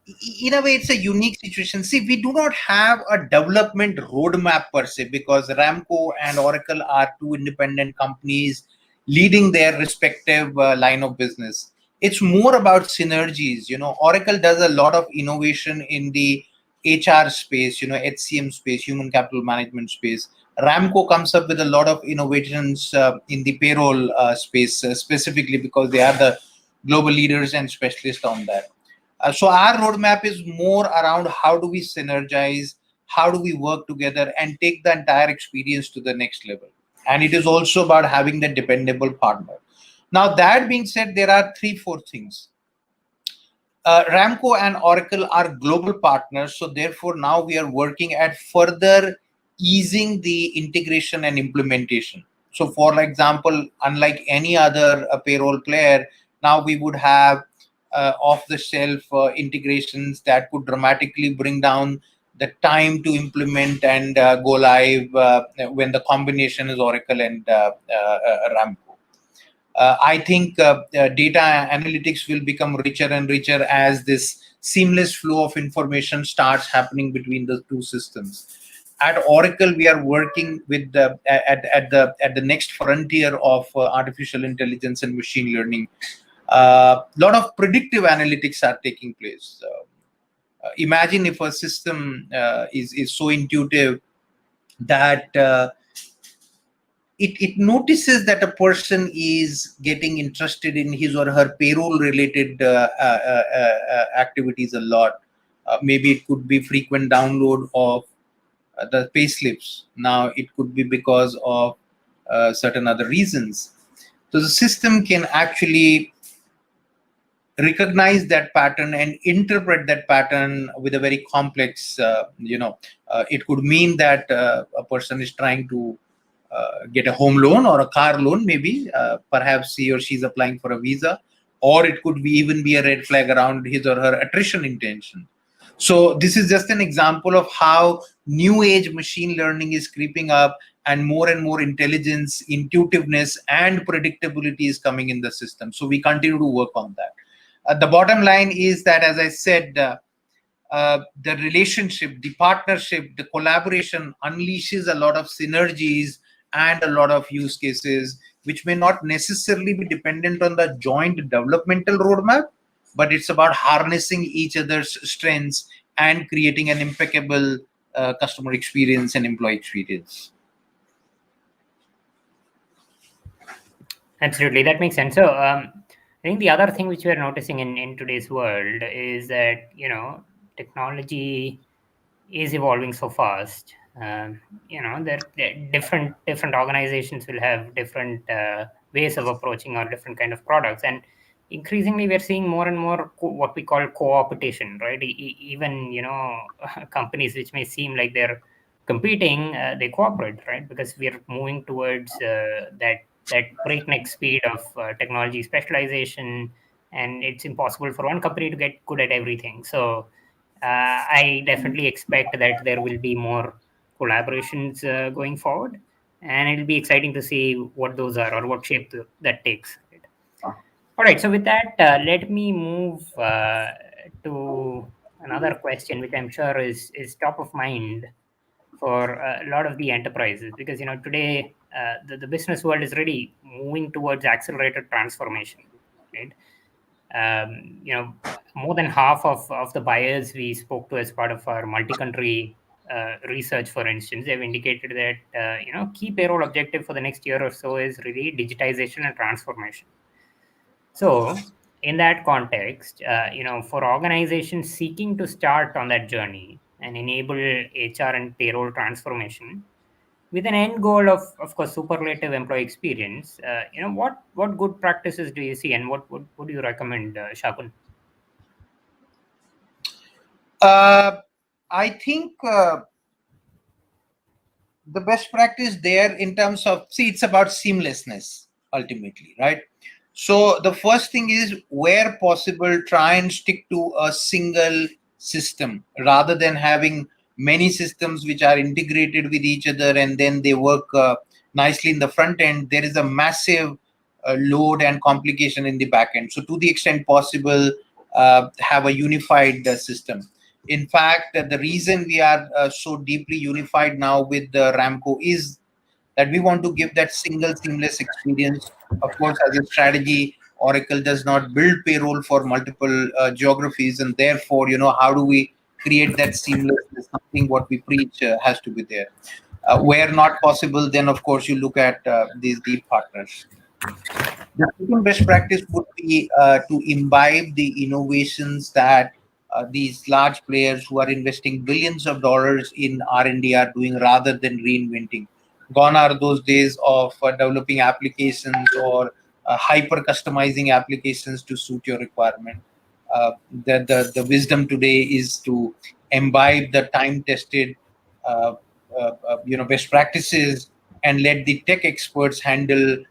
in a way, it's a unique situation. See, we do not have a development roadmap per se, because Ramco and Oracle are two independent companies leading their respective line of business. It's more about synergies. Oracle does a lot of innovation in the HR space, HCM space, human capital management space. Ramco comes up with a lot of innovations in the payroll space, specifically because they are the global leaders and specialists on that. So our roadmap is more around how do we synergize, how do we work together and take the entire experience to the next level. And it is also about having the dependable partner. Now, that being said, there are 3-4 things. Ramco and Oracle are global partners, so therefore now we are working at further easing the integration and implementation. So, for example, unlike any other payroll player, now we would have off-the-shelf integrations that could dramatically bring down the time to implement and go live when the combination is Oracle and Ramco. I think data analytics will become richer and richer as this seamless flow of information starts happening between the two systems. At Oracle, we are working with at the next frontier of artificial intelligence and machine learning. A lot of predictive analytics are taking place. Imagine if a system is so intuitive that it notices that a person is getting interested in his or her payroll related activities a lot. Maybe it could be frequent download of the payslips. Now it could be because of certain other reasons. So the system can actually recognize that pattern and interpret that pattern with a very complex, it could mean that a person is trying to get a home loan or a car loan, maybe. Perhaps he or she is applying for a visa, or it could be even be a red flag around his or her attrition intention. So this is just an example of how new age machine learning is creeping up, and more intelligence, intuitiveness, and predictability is coming in the system. So we continue to work on that. The bottom line is that, as I said, the relationship, the partnership, the collaboration unleashes a lot of synergies and a lot of use cases, which may not necessarily be dependent on the joint developmental roadmap, but it's about harnessing each other's strengths and creating an impeccable customer experience and employee experience. Absolutely, that makes sense. So I think the other thing which we're noticing in today's world is that, technology is evolving so fast. There different organizations will have different ways of approaching or different kind of products, and increasingly we're seeing more and more what we call co-opetition, right? Even companies which may seem like they're competing, they cooperate, right? Because we're moving towards that breakneck speed of technology specialization, and it's impossible for one company to get good at everything. So I definitely expect that there will be more collaborations going forward, and it'll be exciting to see what those are or what shape that takes. Right? All right, so with that, let me move to another question, which I'm sure is top of mind for a lot of the enterprises, because today the business world is really moving towards accelerated transformation, right? More than half of the buyers we spoke to as part of our multi-country research, for instance, they've indicated that key payroll objective for the next year or so is really digitization and transformation. So in that context, for organizations seeking to start on that journey and enable HR and payroll transformation with an end goal of course, superlative employee experience, what good practices do you see, and what do you recommend, Shakun? I think the best practice there in terms of, it's about seamlessness ultimately, right? So the first thing is, where possible, try and stick to a single system rather than having many systems which are integrated with each other and then they work nicely in the front end. There is a massive load and complication in the back end. So to the extent possible, have a unified system. In fact, the reason we are so deeply unified now with the Ramco is that we want to give that single seamless experience. Of course, as a strategy, Oracle does not build payroll for multiple geographies, and therefore, how do we create that seamlessness? Something what we preach has to be there. Where not possible, then of course you look at these deep partners. The second best practice would be to imbibe the innovations that these large players who are investing billions of dollars in R&D are doing, rather than reinventing. Gone are those days of developing applications or hyper customizing applications to suit your requirement. The wisdom today is to imbibe the time tested best practices, and let the tech experts handle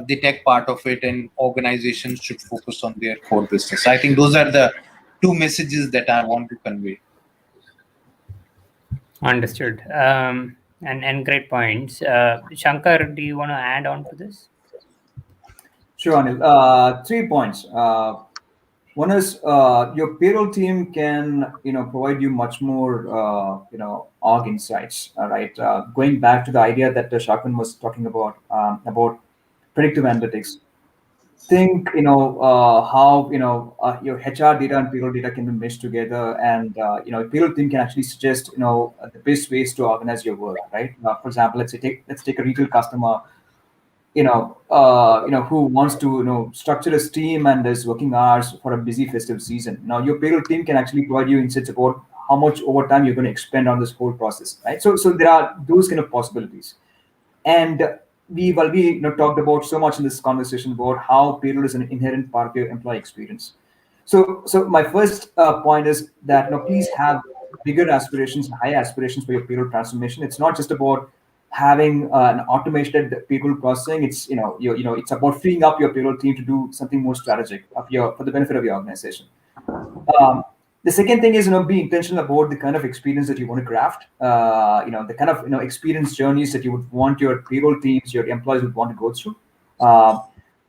the tech part of it, and organizations should focus on their core business. I think those are the two messages that I want to convey. Understood. And great points. Shankar, do you want to add on to this? Sure, Anil. 3 points. One is your payroll team can provide you much more org insights. All right, going back to the idea that Shakun was talking about predictive analytics. Think how your HR data and payroll data can be meshed together, and payroll team can actually suggest the best ways to organize your work. Right. For example, let's take a retail customer who wants to structure his team and his working hours for a busy festive season. Now, your payroll team can actually provide you insights about how much overtime you're going to expend on this whole process, right? So there are those kind of possibilities, and we've already talked about so much in this conversation about how payroll is an inherent part of your employee experience. So my first point is that please have bigger aspirations and high aspirations for your payroll transformation. It's not just about having an automated payroll processing. It's it's about freeing up your payroll team to do something more strategic for the benefit of your organization. Um, the second thing is be intentional about the kind of experience that you want to craft. The kind of experience journeys that you would want your payroll teams, your employees would want to go through. Uh,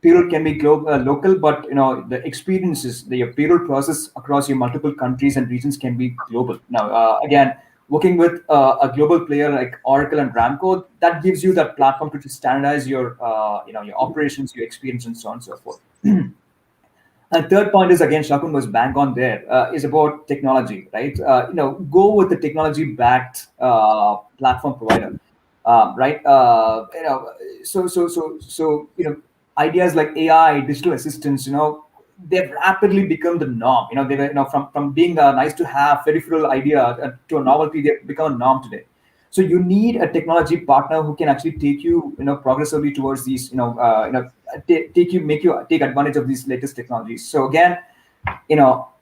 Payroll can be local, but the experiences, your payroll process across your multiple countries and regions can be global. Now, again, working with a global player like Oracle and Ramco, that gives you that platform to standardize your your operations, your experience, and so on and so forth. And third point is again, Shakun was bang on there. Is about technology, right? Go with the technology-backed platform provider, right? Ideas like AI, digital assistants, they've rapidly become the norm. They were, from being a nice to have peripheral idea to a novelty, they've become a norm today. So you need a technology partner who can actually take you, progressively towards these, make you take advantage of these latest technologies. So again,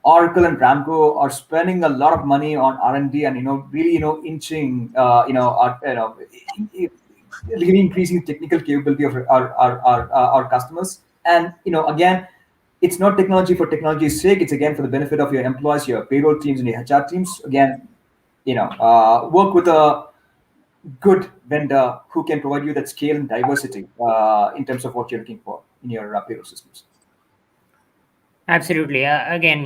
Oracle and Ramco are spending a lot of money on R&D and really inching, really increasing technical capability of our customers. And again, it's not technology for technology's sake. It's again for the benefit of your employees, your payroll teams, and your HR teams. Again, work with a good vendor who can provide you that scale and diversity in terms of what you're looking for in your payroll systems. Absolutely. Again,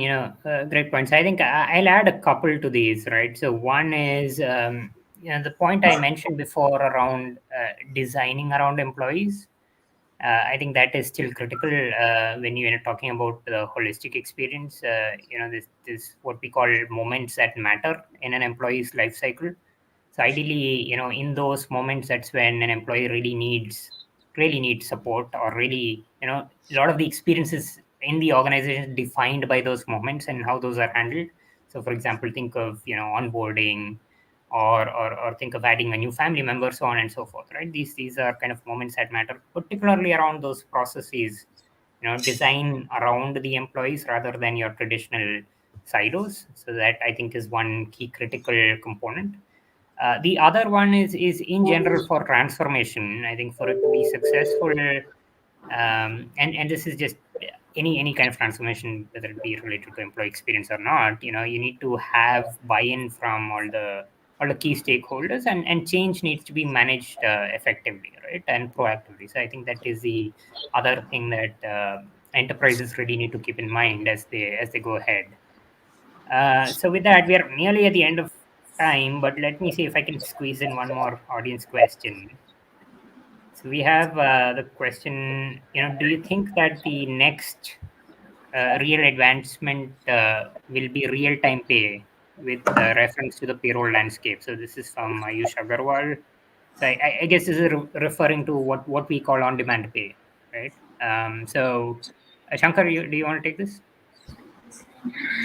great points. I think I'll add a couple to these, right? So one is, the point I mentioned before around designing around employees. I think that is still critical when you're talking about the holistic experience. This what we call moments that matter in an employee's life cycle. So ideally, in those moments, that's when an employee really needs support, or really, a lot of the experiences in the organization defined by those moments and how those are handled. So, for example, think of onboarding, or think of adding a new family member, so on and so forth. Right? These are kind of moments that matter, particularly around those processes. Design around the employees rather than your traditional silos. So that, I think, is one key critical component. The other one is in general for transformation. I think for it to be successful, and this is just any kind of transformation, whether it be related to employee experience or not. You need to have buy-in from all the key stakeholders, and change needs to be managed effectively, right, and proactively. So I think that is the other thing that enterprises really need to keep in mind as they go ahead. So with that, we are nearly at the end of time, but let me see if I can squeeze in one more audience question. So we have the question, do you think that the next real advancement will be real-time pay with reference to the payroll landscape? So this is from Ayush Agarwal. So I guess this is referring to what we call on-demand pay, right? So, Shankar, do you want to take this?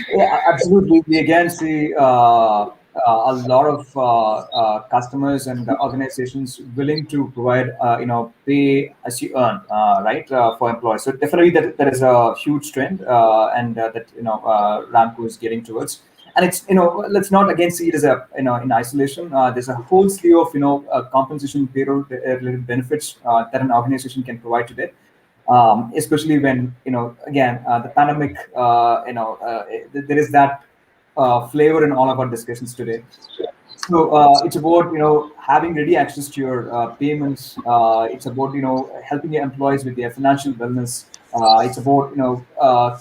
Yeah, absolutely. We again see a lot of customers and organizations willing to provide, pay as you earn, right, for employees. So definitely that is a huge trend, and that Ramco is getting towards. And it's let's not again see it as a in isolation. There's a whole slew of compensation payroll related benefits that an organization can provide today, especially when again the pandemic, there is that flavor in all of our discussions today. So it's about having ready access to your payments. It's about helping your employees with their financial wellness. It's about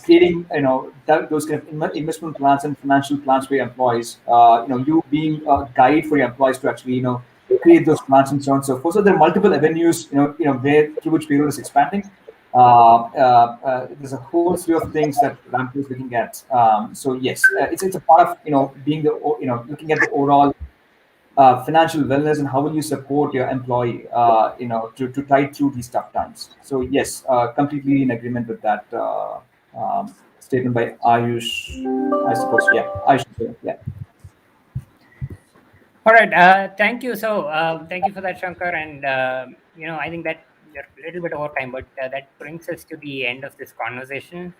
creating those kind of investment plans and financial plans for your employees. You being a guide for your employees to actually create those plans and so on and so forth. So there are multiple avenues where through which payroll is expanding. There's a whole slew of things that Ramco is looking at. So yes, it's a part of being the looking at the overall financial wellness and how will you support your employee, to tide through these tough times. So yes, completely in agreement with that statement by Ayush, I suppose. Yeah, Ayush. Yeah. All right. Thank you. So thank you for that, Shankar. And I think that we're a little bit over time, but that brings us to the end of this conversation.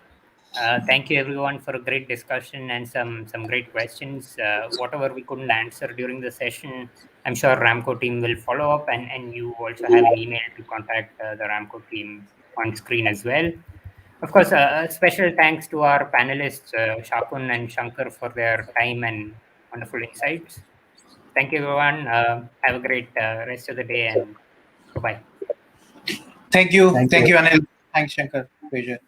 Thank you everyone for a great discussion and some great questions. Whatever we couldn't answer during the session, I'm sure Ramco team will follow up, and you also have an email to contact the Ramco team on screen as well. Of course, a special thanks to our panelists, Shakun and Shankar, for their time and wonderful insights. Thank you, everyone. Have a great rest of the day, and bye-bye. Thank you. Thank Thank you. you, Anil. Thanks, Shankar. Pleasure.